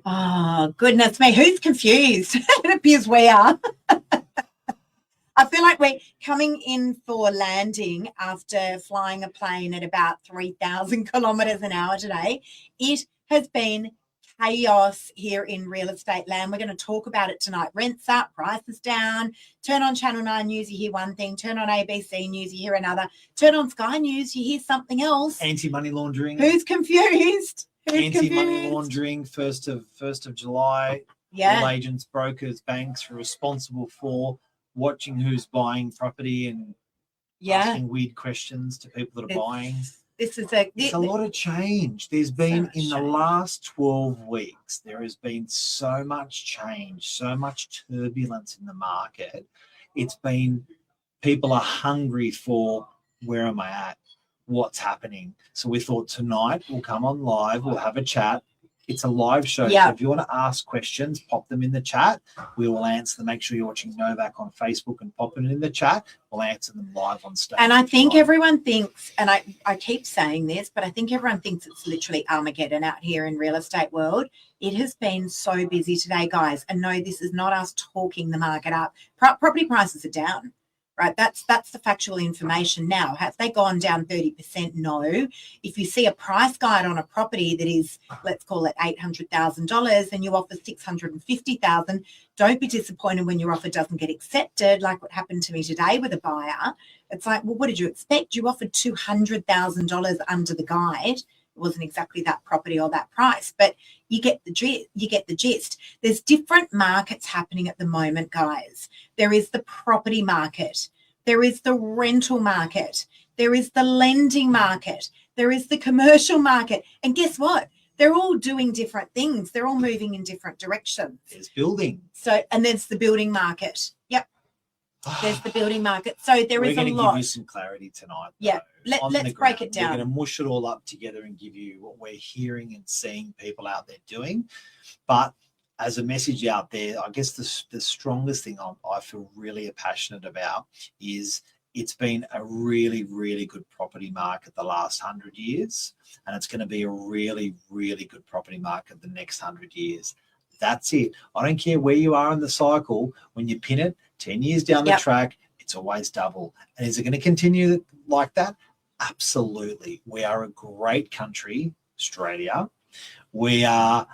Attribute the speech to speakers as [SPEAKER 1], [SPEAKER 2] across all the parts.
[SPEAKER 1] Oh, goodness me. Who's confused? It appears we are. I feel like we're coming in for landing after flying a plane at about 3,000 kilometres an hour today. It has been chaos here in real estate land. We're going to talk about it tonight. Rents up, prices down. Turn on Channel 9 News, you hear one thing. Turn on ABC News, you hear another. Turn on Sky News, you hear something else.
[SPEAKER 2] Anti-money laundering.
[SPEAKER 1] Who's confused?
[SPEAKER 2] Anti-money laundering, 1st of July.
[SPEAKER 1] Yeah.
[SPEAKER 2] All agents, brokers, banks are responsible for watching who's buying property and asking weird questions to people that are buying.
[SPEAKER 1] It's
[SPEAKER 2] a lot of change. There's been, in the last 12 weeks, there has been so much change, so much turbulence in the market. It's been, people are hungry for, where am I at? What's happening? So we thought tonight we'll come on live, we'll have a chat. It's a live show. So if you want to ask questions, pop them in the chat. We will answer them. Make sure you're watching Novak on Facebook and pop it in the chat. We'll answer them live on stage.
[SPEAKER 1] And I think everyone thinks, and I keep saying this, but I think everyone thinks it's literally Armageddon out here in real estate world. It has been so busy today, guys. And no, this is not us talking the market up. Property prices are down. Right, that's the factual information now. Have they gone down 30%? No. If you see a price guide on a property that is, let's call it $800,000 and you offer $650,000, don't be disappointed when your offer doesn't get accepted, like what happened to me today with a buyer. It's like, well, what did you expect? You offered $200,000 under the guide. It wasn't exactly that property or that price, but you get the gist. There's different markets happening at the moment, guys. There is the property market. There is the rental market. There is the lending market. There is the commercial market. And guess what? They're all doing different things. They're all moving in different directions.
[SPEAKER 2] There's building.
[SPEAKER 1] And there's the building market. Yep. There's the building market. So there is a lot.
[SPEAKER 2] We're going to give you some clarity tonight.
[SPEAKER 1] Yeah. Let's break it down.
[SPEAKER 2] We're going to mush it all up together and give you what we're hearing and seeing people out there doing. But as a message out there, I guess the strongest thing I feel really passionate about is it's been a really, really good property market the last 100 years, and it's going to be a really, really good property market the next 100 years. That's it. I don't care where you are in the cycle. When you pin it 10 years down the track, it's always double. And is it going to continue like that? Absolutely. We are a great country, Australia. We are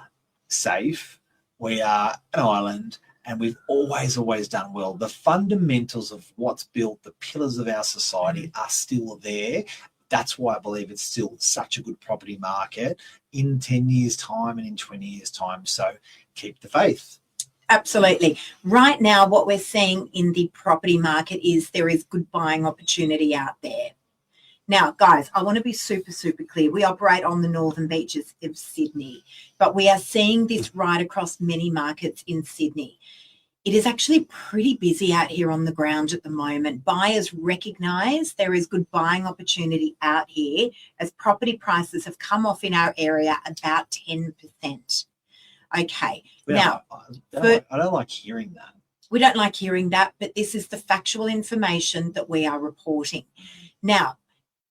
[SPEAKER 2] safe. We are an island, and we've always done well. The fundamentals of what's built, the pillars of our society are still there. That's why I believe it's still such a good property market in 10 years' time and in 20 years' time. So keep the faith.
[SPEAKER 1] Absolutely. Right now, what we're seeing in the property market is there is good buying opportunity out there. Now, guys, I want to be super, super clear. We operate on the northern beaches of Sydney, but we are seeing this right across many markets in Sydney. It is actually pretty busy out here on the ground at the moment. Buyers recognise there is good buying opportunity out here as property prices have come off in our area about 10%. Okay.
[SPEAKER 2] Now, I don't like hearing that.
[SPEAKER 1] We don't like hearing that, but this is the factual information that we are reporting. Now,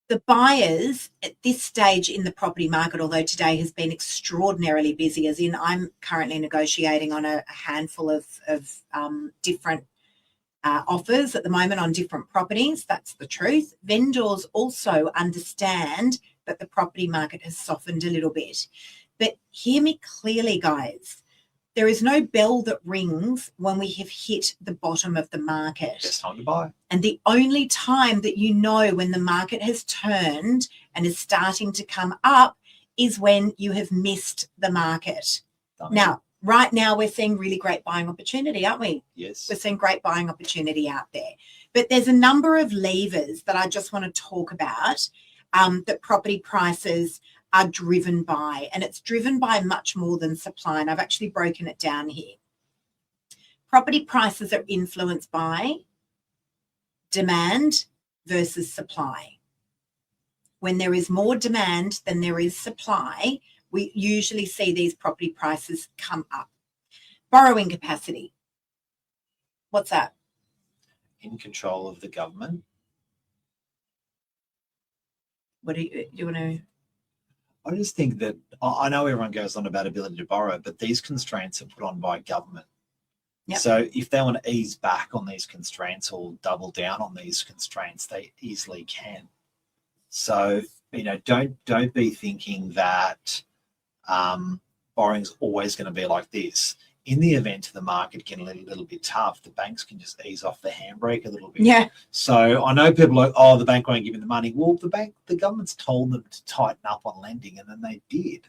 [SPEAKER 1] the buyers at this stage in the property market, although today has been extraordinarily busy, as in I'm currently negotiating on a handful of different offers at the moment on different properties. That's the truth. Vendors also understand that the property market has softened a little bit. But hear me clearly, guys. There is no bell that rings when we have hit the bottom of the market.
[SPEAKER 2] It's time to buy.
[SPEAKER 1] And the only time that you know when the market has turned and is starting to come up is when you have missed the market. Now, right now we're seeing really great buying opportunity, aren't we?
[SPEAKER 2] Yes.
[SPEAKER 1] We're seeing great buying opportunity out there. But there's a number of levers that I just want to talk about that property prices are driven by, and it's driven by much more than supply, and I've actually broken it down here. Property prices are influenced by demand versus supply. When there is more demand than there is supply, we usually see these property prices come up. Borrowing capacity. What's that?
[SPEAKER 2] In control of the government.
[SPEAKER 1] What do you want to...
[SPEAKER 2] I just think that I know everyone goes on about ability to borrow, but these constraints are put on by government.
[SPEAKER 1] Yep.
[SPEAKER 2] So if they want to ease back on these constraints or double down on these constraints, they easily can. So, don't be thinking that borrowing's always going to be like this. In the event of the market getting a little bit tough, the banks can just ease off the handbrake a little bit.
[SPEAKER 1] Yeah.
[SPEAKER 2] So I know people are like, oh, the bank won't give you the money. Well, the government's told them to tighten up on lending, and then they did.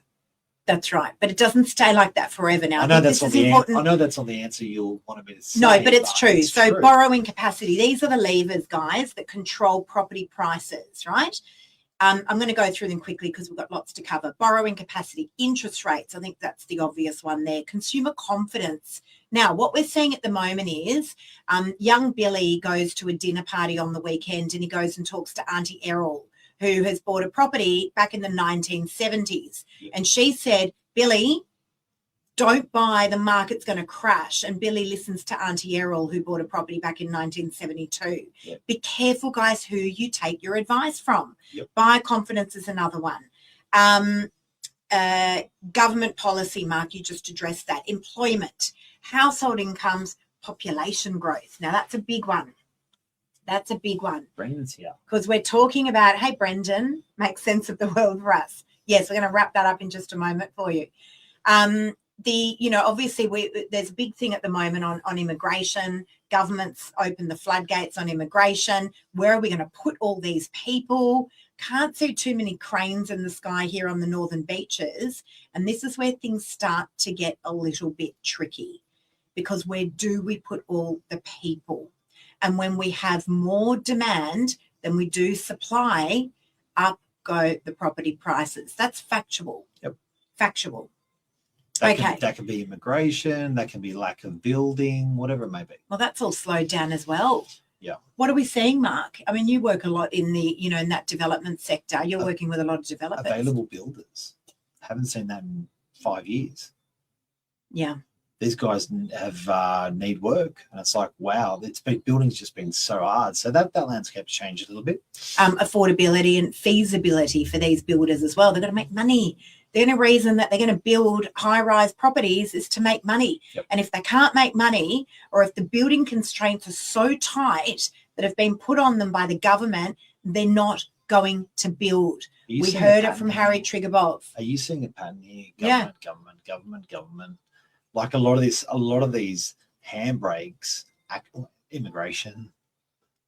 [SPEAKER 1] That's right. But it doesn't stay like that forever now.
[SPEAKER 2] I know that's not the answer. I know that's not the answer you'll want me to say.
[SPEAKER 1] No, but it's true.
[SPEAKER 2] It's true.
[SPEAKER 1] Borrowing capacity, these are the levers, guys, that control property prices, right? I'm going to go through them quickly because we've got lots to cover. Borrowing capacity, interest rates, I think that's the obvious one there. Consumer confidence. Now, what we're seeing at the moment is young Billy goes to a dinner party on the weekend and he goes and talks to Auntie Errol, who has bought a property back in the 1970s.
[SPEAKER 2] Yeah.
[SPEAKER 1] And she said, Billy, don't buy, the market's going to crash. And Billy listens to Auntie Errol, who bought a property back in 1972.
[SPEAKER 2] Yep.
[SPEAKER 1] Be careful, guys, who you take your advice from.
[SPEAKER 2] Yep.
[SPEAKER 1] Buyer confidence is another one. Government policy, Mark, you just addressed that. Employment, household incomes, population growth. Now, that's a big one. That's a big one.
[SPEAKER 2] Brendan's here.
[SPEAKER 1] Because we're talking about, hey, Brendan, make sense of the world for us. Yes, we're going to wrap that up in just a moment for you. Obviously there's a big thing at the moment on immigration. Governments open the floodgates on immigration. Where are we going to put all these people? Can't see too many cranes in the sky here on the northern beaches. And this is where things start to get a little bit tricky, because where do we put all the people? And when we have more demand than we do supply, up go the property prices. That's factual.
[SPEAKER 2] Yep.
[SPEAKER 1] Factual.
[SPEAKER 2] That can be immigration, that can be lack of building, whatever it may be.
[SPEAKER 1] Well, that's all slowed down as well.
[SPEAKER 2] Yeah.
[SPEAKER 1] What are we seeing, Mark? I mean, you work a lot in the, in that development sector. You're working with a lot of developers.
[SPEAKER 2] Available builders. Haven't seen that in 5 years.
[SPEAKER 1] Yeah.
[SPEAKER 2] These guys have need work, and it's like, wow, building's just been so hard. So that landscape changed a little bit.
[SPEAKER 1] Affordability and feasibility for these builders as well. They've got to make money. The only reason that they're going to build high-rise properties is to make money.
[SPEAKER 2] Yep.
[SPEAKER 1] And if they can't make money, or if the building constraints are so tight that have been put on them by the government, they're not going to build. We heard it from Harry Triggerbov.
[SPEAKER 2] Are you seeing a pattern here? Government. Like a lot of these handbrakes, immigration.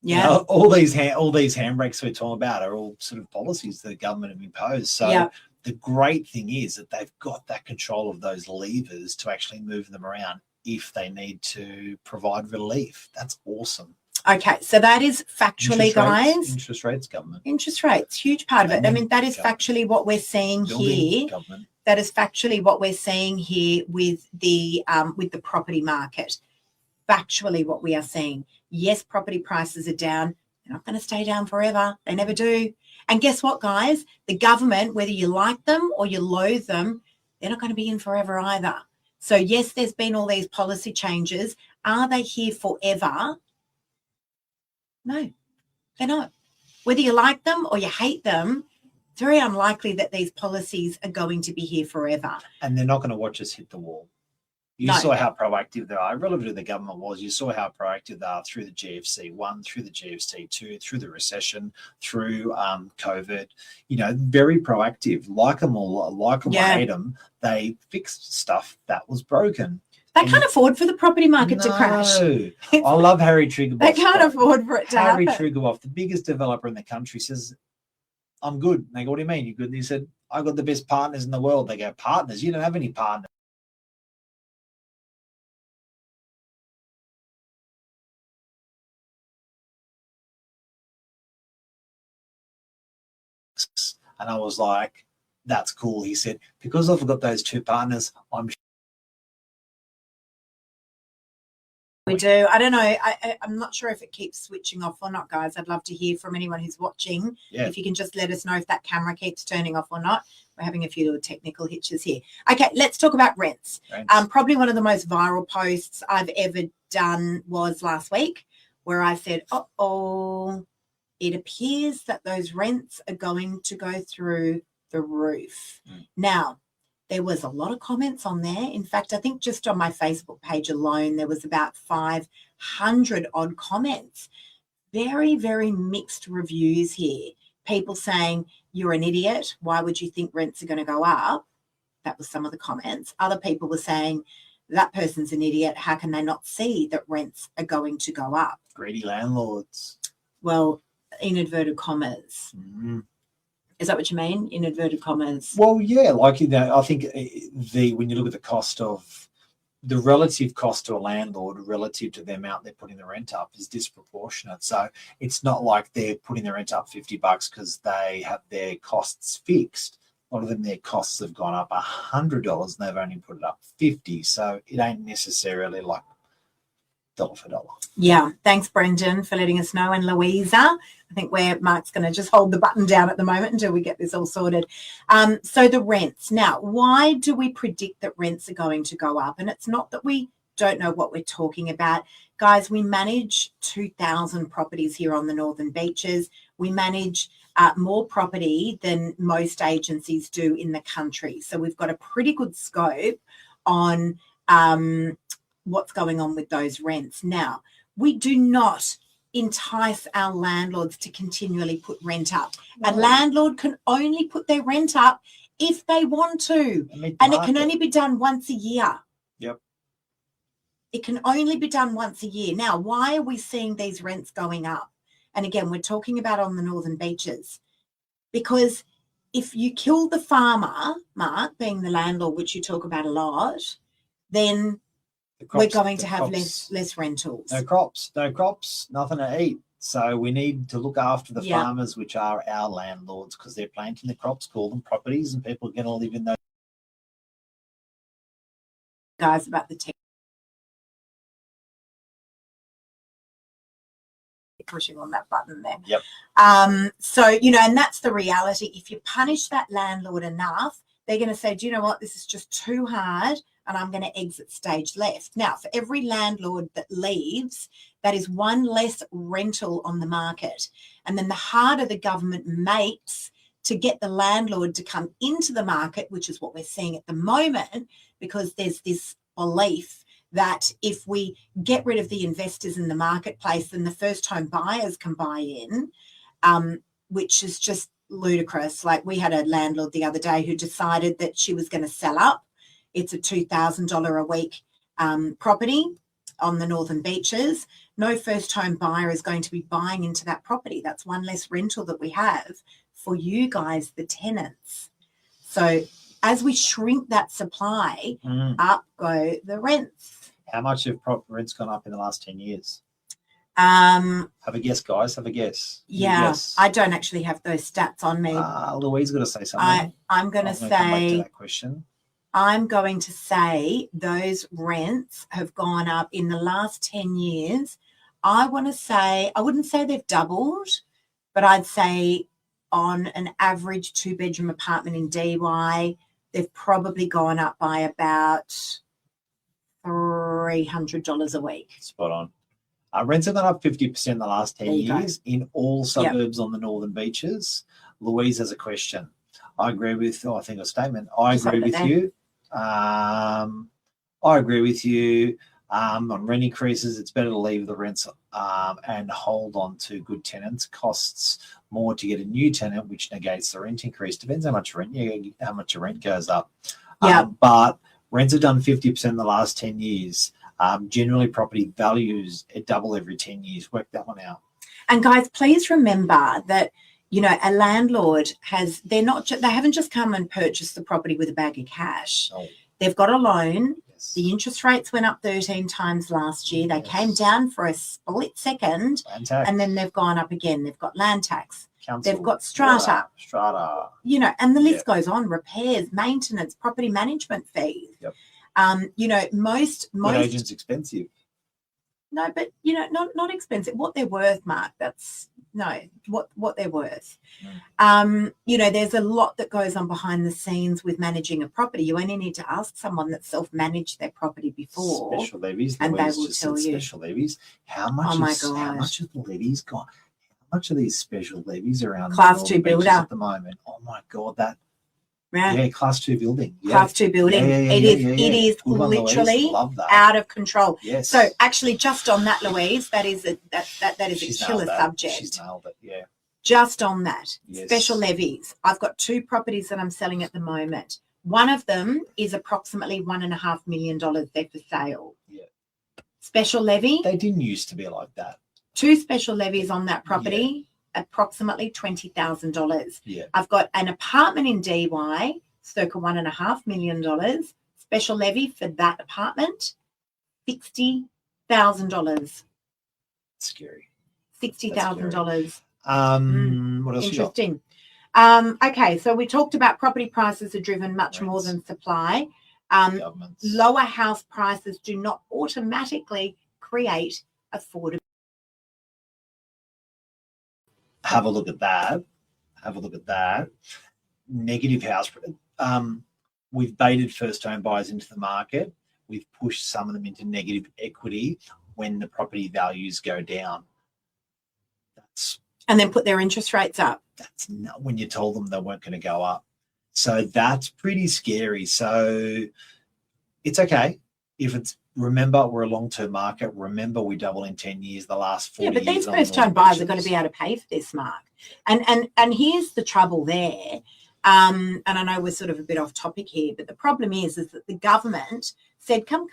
[SPEAKER 1] Yeah.
[SPEAKER 2] All these handbrakes we're talking about are all sort of policies that the government have imposed. So the great thing is that they've got that control of those levers to actually move them around if they need to provide relief. That's awesome.
[SPEAKER 1] Okay, so that is factually, guys.
[SPEAKER 2] Interest rates, government.
[SPEAKER 1] Interest rates, huge part of it. I mean, that is factually what we're seeing here.
[SPEAKER 2] Government.
[SPEAKER 1] That is factually what we're seeing here with the property market. Factually what we are seeing. Yes, property prices are down. They're not going to stay down forever. They never do. And guess what, guys? The government, whether you like them or you loathe them, they're not going to be in forever either. So, yes, there's been all these policy changes. Are they here forever? No, they're not. Whether you like them or you hate them, it's very unlikely that these policies are going to be here forever.
[SPEAKER 2] And they're not going to watch us hit the wall. You saw how proactive they are. Relative to the government was, you saw how proactive they are through the GFC 1, through the GFC 2, through the recession, through COVID. Very proactive. Like them or hate them, they fixed stuff that was broken.
[SPEAKER 1] They can't afford for the property market to crash.
[SPEAKER 2] I love Harry Triggerbov.
[SPEAKER 1] They can't afford for it to happen.
[SPEAKER 2] Harry Triggerbov, the biggest developer in the country, says, I'm good. And they go, what do you mean you're good? And he said, I got the best partners in the world. They go, partners? You don't have any partners. And I was like, that's cool. He said, because I've got those two partners, I'm
[SPEAKER 1] We do. I don't know. I'm not sure if it keeps switching off or not, guys. I'd love to hear from anyone who's watching.
[SPEAKER 2] Yeah.
[SPEAKER 1] If you can just let us know if that camera keeps turning off or not. We're having a few little technical hitches here. Okay, let's talk about rents. Probably one of the most viral posts I've ever done was last week, where I said, it appears that those rents are going to go through the roof. Now, there was a lot of comments on there. In fact, I think just on my Facebook page alone, there was about 500 odd comments. Very, very mixed reviews here. People saying, you're an idiot. Why would you think rents are going to go up? That was some of the comments. Other people were saying, that person's an idiot. How can they not see that rents are going to go up?
[SPEAKER 2] Greedy landlords.
[SPEAKER 1] Well, in inverted commas. Is that what you mean? In inverted commas?
[SPEAKER 2] Well, yeah, like, you know, I think when you look at the cost of the relative cost to a landlord relative to the amount they're putting the rent up is disproportionate. So it's not like they're putting the rent up $50 because they have their costs fixed. A lot of them, their costs have gone up $100 and they've only put it up $50. So it ain't necessarily like dollar for dollar.
[SPEAKER 1] Yeah. Thanks, Brendan, for letting us know. And Louisa, I think where Mark's going to just hold the button down at the moment until we get this all sorted. So the rents. Now, why do we predict that rents are going to go up? And it's not that we don't know what we're talking about. Guys, we manage 2,000 properties here on the Northern Beaches. We manage more property than most agencies do in the country. So we've got a pretty good scope on what's going on with those rents. Now, we do not entice our landlords to continually put rent up. No. A landlord can only put their rent up if they want to, and it can only be done once a year.
[SPEAKER 2] Yep.
[SPEAKER 1] It can only be done once a year. Now, why are we seeing these rents going up? And again, we're talking about on the Northern Beaches, because if you kill the farmer, Mark, being the landlord, which you talk about a lot, then we're going to have less rentals.
[SPEAKER 2] No crops, nothing to eat. So we need to look after the farmers, which are our landlords, because they're planting the crops, call them properties, and people are going to live in those.
[SPEAKER 1] Guys, about the tech. Pushing on that button there.
[SPEAKER 2] Yep.
[SPEAKER 1] So, you know, and that's the reality. If you punish that landlord enough, they're going to say, do you know what? This is just too hard and I'm going to exit stage left. Now, for every landlord that leaves, that is one less rental on the market. And then the harder the government makes to get the landlord to come into the market, which is what we're seeing at the moment, because there's this belief that if we get rid of the investors in the marketplace, then the first home buyers can buy in, which is just ludicrous. Like, we had a landlord the other day who decided that she was going to sell up. It's a $2,000 a week property on the Northern Beaches. No first home buyer is going to be buying into that property. That's one less rental that we have for you guys, the tenants. So as we shrink that supply, up go the rents.
[SPEAKER 2] How much have rents gone up in the last 10 years?
[SPEAKER 1] Have
[SPEAKER 2] a guess, guys. Have a guess.
[SPEAKER 1] Yeah, I don't actually have those stats on me.
[SPEAKER 2] Louise got to say something.
[SPEAKER 1] I'm going to say.
[SPEAKER 2] Come back to that question.
[SPEAKER 1] I'm going to say those rents have gone up in the last 10 years. I wouldn't say they've doubled, but I'd say on an average 2-bedroom apartment in DY, they've probably gone up by about $300 a week.
[SPEAKER 2] Spot on. Rents have gone up 50% in the last 10 years in all suburbs on the Northern Beaches. Louise has a question. I agree with, I think a statement. I agree with you. I agree with you. On rent increases, it's better to leave the rents and hold on to good tenants. Costs more to get a new tenant, which negates the rent increase. Depends how much rent your rent goes up. But rents have done 50% in the last 10 years. Generally, property values double every 10 years. Work that one out.
[SPEAKER 1] And guys, please remember that, you know, a landlord they haven't just come and purchased the property with a bag of cash.
[SPEAKER 2] No.
[SPEAKER 1] They've got a loan. Yes. The interest rates went up 13 times last year. They came down for a split second, and then they've gone up again. They've got land tax.
[SPEAKER 2] Council,
[SPEAKER 1] they've got strata. You know, and the list goes on. Repairs, maintenance, property management fees.
[SPEAKER 2] Yep.
[SPEAKER 1] You know, most
[SPEAKER 2] agent's expensive.
[SPEAKER 1] No, but you know, not expensive. What they're worth, Mark. That's what they're worth. You know, there's a lot that goes on behind the scenes with managing a property. You only need to ask someone that self-managed their property before.
[SPEAKER 2] Special levies,
[SPEAKER 1] and they will tell you.
[SPEAKER 2] Special levies. How much have the levies got? How much are these special levies around
[SPEAKER 1] Class 2 builder
[SPEAKER 2] at the moment? Oh my God, that Yeah, class 2 building. Yeah.
[SPEAKER 1] Class 2 building. It is
[SPEAKER 2] Good one, Louise.
[SPEAKER 1] literally
[SPEAKER 2] Love that.
[SPEAKER 1] out of control.
[SPEAKER 2] Yes.
[SPEAKER 1] So actually, just on that, Louise, that is a
[SPEAKER 2] She's
[SPEAKER 1] killer
[SPEAKER 2] nailed that.
[SPEAKER 1] subject.
[SPEAKER 2] She's nailed it. Yeah.
[SPEAKER 1] Just on that,
[SPEAKER 2] Yes.
[SPEAKER 1] special levies. I've got 2 properties that I'm selling at the moment. One of them is approximately $1.5 million there for sale.
[SPEAKER 2] Yeah.
[SPEAKER 1] Special levy.
[SPEAKER 2] They didn't used to be like that.
[SPEAKER 1] 2 special levies on that property, approximately $20,000.
[SPEAKER 2] Yeah.
[SPEAKER 1] I've got an apartment in DY, circa $1.5 million. Special levy for that apartment, $60,000.
[SPEAKER 2] Scary.
[SPEAKER 1] $60,000.
[SPEAKER 2] What else
[SPEAKER 1] Interesting. Okay, so we talked about property prices are driven much more than supply. Lower house prices do not automatically create affordability.
[SPEAKER 2] Have a look at that. Negative house. We've baited first home buyers into the market. We've pushed some of them into negative equity when the property values go down.
[SPEAKER 1] And then put their interest rates up.
[SPEAKER 2] That's not when you told them they weren't going to go up. So that's pretty scary. So it's okay if it's, remember, we're a long-term market. Remember, we double in 10 years, the last 40 years.
[SPEAKER 1] Yeah, but these first-time buyers are going to be able to pay for this, Mark. And here's the trouble there. And I know we're sort of a bit off topic here, but the problem is that the government said, come.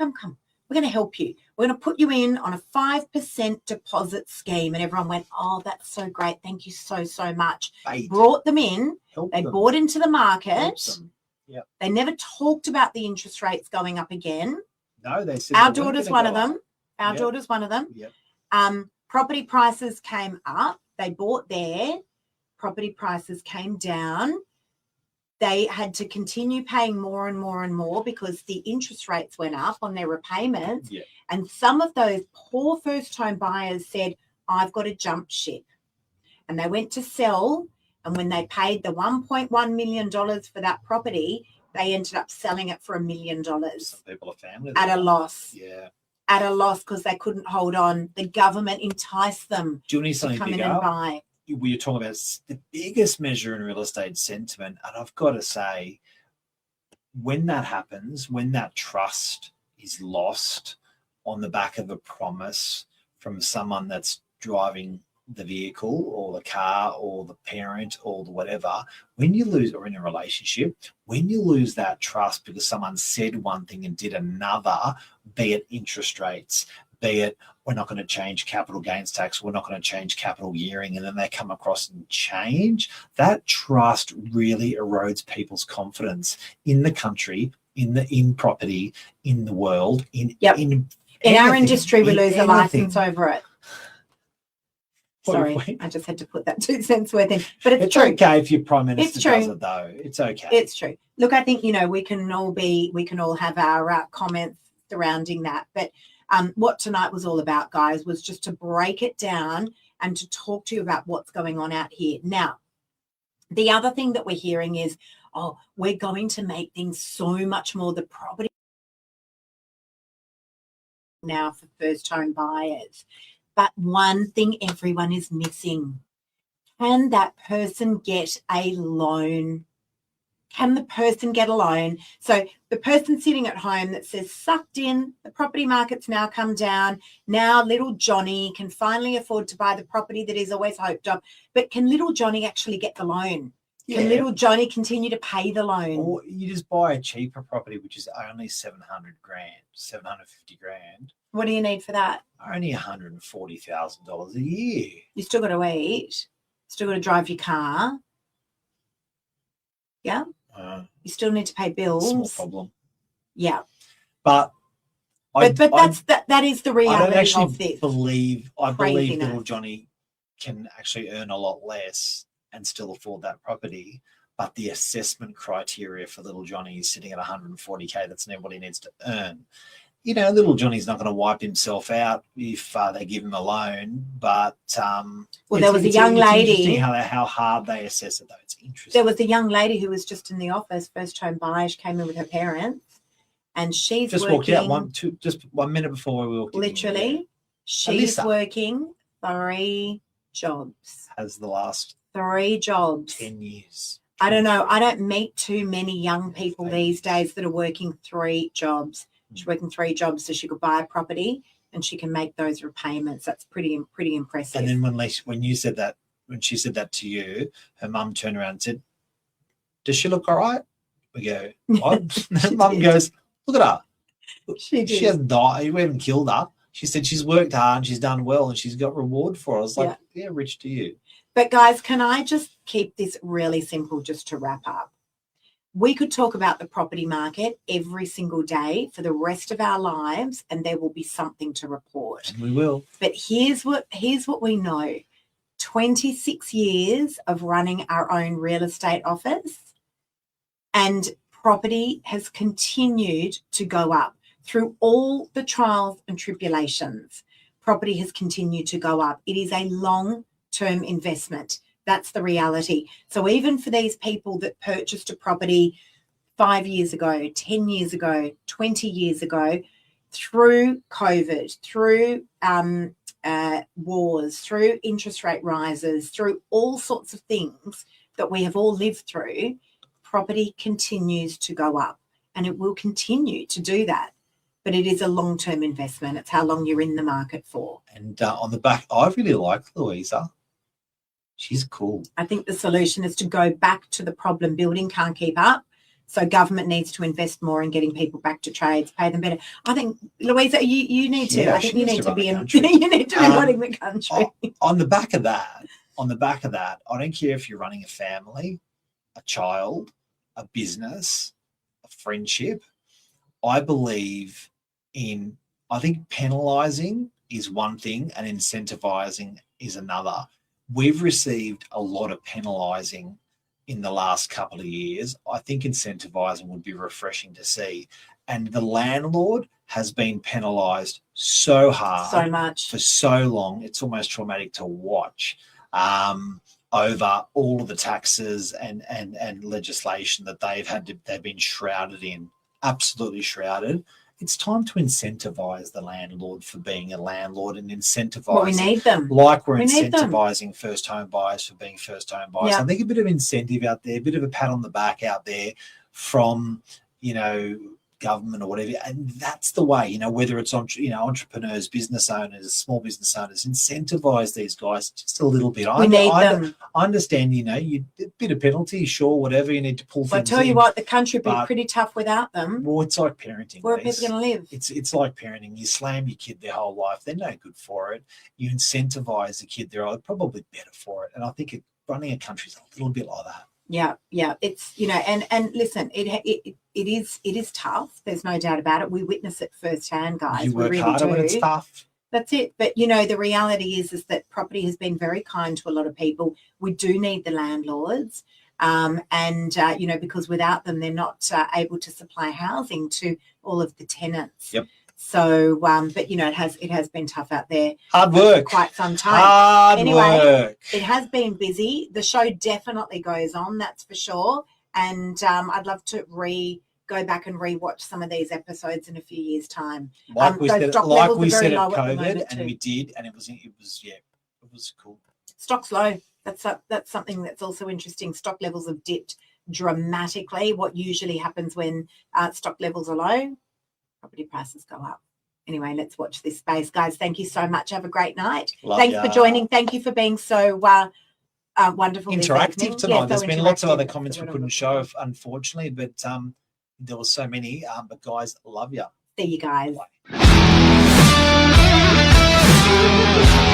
[SPEAKER 1] We're going to help you. We're going to put you in on a 5% deposit scheme. And everyone went, oh, that's so great. Thank you so much. Brought them in. They bought into the market.
[SPEAKER 2] Yep.
[SPEAKER 1] They never talked about the interest rates going up again.
[SPEAKER 2] No, they said
[SPEAKER 1] our daughter's one of them. Our daughter's one of them.
[SPEAKER 2] Yep.
[SPEAKER 1] Property prices came up. They bought there. Property prices came down. They had to continue paying more and more because the interest rates went up on their repayments.
[SPEAKER 2] Yeah.
[SPEAKER 1] And some of those poor first-home buyers said, I've got to jump ship. And they went to sell, and when they paid the $1.1 million for that property, they ended up selling it for $1 million.
[SPEAKER 2] Some people are family.
[SPEAKER 1] At a loss.
[SPEAKER 2] Yeah.
[SPEAKER 1] At a loss because they couldn't hold on. The government enticed them
[SPEAKER 2] to
[SPEAKER 1] come in and buy.
[SPEAKER 2] We were talking about the biggest measure in real estate sentiment. And I've got to say, when that happens, when that trust is lost on the back of a promise from someone that's driving the vehicle or the car or the parent or the whatever, when you lose, or in a relationship, when you lose that trust because someone said one thing and did another, be it interest rates, be it we're not going to change capital gains tax, we're not going to change capital gearing, and then they come across and change, that trust really erodes people's confidence in the country, in property, in the world, in
[SPEAKER 1] our industry, we lose a license over it. Sorry, I just had to put that 2 cents worth in. But it's true.
[SPEAKER 2] Okay if your Prime Minister does it, though. It's okay.
[SPEAKER 1] It's true. Look, I think, we can all have our comments surrounding that. But what tonight was all about, guys, was just to break it down and to talk to you about what's going on out here. Now, the other thing that we're hearing is, oh, we're going to make things so much more the property now for first home buyers. But one thing everyone is missing, can that person get a loan? Can the person get a loan? So the person sitting at home that says, sucked in, the property market's now come down. Now little Johnny can finally afford to buy the property that he's always hoped of. But can little Johnny actually get the loan? Yeah. Can little Johnny continue to pay the loan?
[SPEAKER 2] Or you just buy a cheaper property, which is only $750,000.
[SPEAKER 1] What do you need for that?
[SPEAKER 2] Only $140,000 a year.
[SPEAKER 1] You still got to eat. Still got to drive your car. Yeah. You still need to pay bills.
[SPEAKER 2] Small problem.
[SPEAKER 1] Yeah.
[SPEAKER 2] But
[SPEAKER 1] that is the reality
[SPEAKER 2] I don't actually
[SPEAKER 1] of this.
[SPEAKER 2] I believe little Johnny can actually earn a lot less and still afford that property. But the assessment criteria for little Johnny is sitting at $140K. That's not what he needs to earn. Little Johnny's not going to wipe himself out if they give him a loan. But
[SPEAKER 1] there was a young lady.
[SPEAKER 2] Interesting how hard they assess it, though. It's interesting.
[SPEAKER 1] There was a young lady who was just in the office, first home buyer. She came in with her parents, and she's
[SPEAKER 2] just
[SPEAKER 1] working,
[SPEAKER 2] walked out just 1 minute before we walked in.
[SPEAKER 1] Literally, she's working 3 jobs.
[SPEAKER 2] Has the last
[SPEAKER 1] 3 jobs.
[SPEAKER 2] 10 years.
[SPEAKER 1] I don't know. I don't meet too many young people these days that are working 3 jobs. She's working 3 jobs so she could buy a property and she can make those repayments. That's pretty impressive.
[SPEAKER 2] And then when you said that, when she said that to you, her mum turned around and said, "Does she look all right?" We go, "What?" Mum goes, "Look at her.
[SPEAKER 1] She did.
[SPEAKER 2] She hasn't died. We haven't killed her." She said she's worked hard and she's done well and she's got reward for it. I was like, yeah, rich to you.
[SPEAKER 1] But guys, can I just keep this really simple just to wrap up? We could talk about the property market every single day for the rest of our lives and there will be something to report.
[SPEAKER 2] And we will.
[SPEAKER 1] But here's what we know. 26 years of running our own real estate office, and property has continued to go up through all the trials and tribulations. Property has continued to go up. It is a long-term investment. That's the reality. So even for these people that purchased a property 5 years ago, 10 years ago, 20 years ago, through COVID, through wars, through interest rate rises, through all sorts of things that we have all lived through, property continues to go up and it will continue to do that. But it is a long-term investment. It's how long you're in the market for.
[SPEAKER 2] And on the back, I really like Louisa. She's cool.
[SPEAKER 1] I think the solution is to go back to the problem. Building can't keep up. So government needs to invest more in getting people back to trades, pay them better. I think, Louisa, you need to.
[SPEAKER 2] Yeah,
[SPEAKER 1] I think you need to be in.
[SPEAKER 2] country.
[SPEAKER 1] You need to be running the country.
[SPEAKER 2] On the back of that, I don't care if you're running a family, a child, a business, a friendship. I believe I think penalising is one thing and incentivising is another. We've received a lot of penalising in the last couple of years. I think incentivising would be refreshing to see. And the landlord has been penalised so hard,
[SPEAKER 1] so much,
[SPEAKER 2] for so long. It's almost traumatic to watch over all of the taxes and legislation that they've been shrouded in, absolutely shrouded. It's time to incentivise the landlord for being a landlord and incentivise.
[SPEAKER 1] Well, we need them.
[SPEAKER 2] Like we're incentivising first home buyers for being first home buyers.
[SPEAKER 1] Yep.
[SPEAKER 2] I think a bit of incentive out there, a bit of a pat on the back out there from, government or whatever. And that's the way, whether it's entrepreneurs, business owners, small business owners, incentivise these guys just a little bit.
[SPEAKER 1] We need them.
[SPEAKER 2] I understand, you a bit of penalty, sure, whatever, you need to pull things in.
[SPEAKER 1] I tell you what, the country would be pretty tough without them.
[SPEAKER 2] Well, it's like parenting.
[SPEAKER 1] Where are people going to live?
[SPEAKER 2] It's like parenting. You slam your kid their whole life, they're no good for it. You incentivise the kid, they're probably better for it. And I think running a country is a little bit like that.
[SPEAKER 1] Yeah. It's, and listen, it is tough. There's no doubt about it. We witness it firsthand, guys.
[SPEAKER 2] You work
[SPEAKER 1] we really
[SPEAKER 2] harder
[SPEAKER 1] do.
[SPEAKER 2] when it's tough.
[SPEAKER 1] That's it. But, the reality is that property has been very kind to a lot of people. We do need the landlords. Because without them, they're not able to supply housing to all of the tenants.
[SPEAKER 2] Yep.
[SPEAKER 1] So, it has been tough out there.
[SPEAKER 2] Hard work.
[SPEAKER 1] For quite some time.
[SPEAKER 2] Work.
[SPEAKER 1] It has been busy. The show definitely goes on, that's for sure. And I'd love to go back and rewatch some of these episodes in a few years' time.
[SPEAKER 2] Like we said at COVID, and we did, and it was cool.
[SPEAKER 1] Stock's low. That's something that's also interesting. Stock levels have dipped dramatically. What usually happens when stock levels are low? Property prices go up. Anyway, let's watch this space. Guys, thank you so much. Have a great night. Thanks for joining. Thank you for being so wonderful.
[SPEAKER 2] Interactive tonight.
[SPEAKER 1] Yeah,
[SPEAKER 2] there's been lots of other comments we couldn't show, unfortunately, but there were so many. But guys, love you.
[SPEAKER 1] See you guys.
[SPEAKER 2] Bye.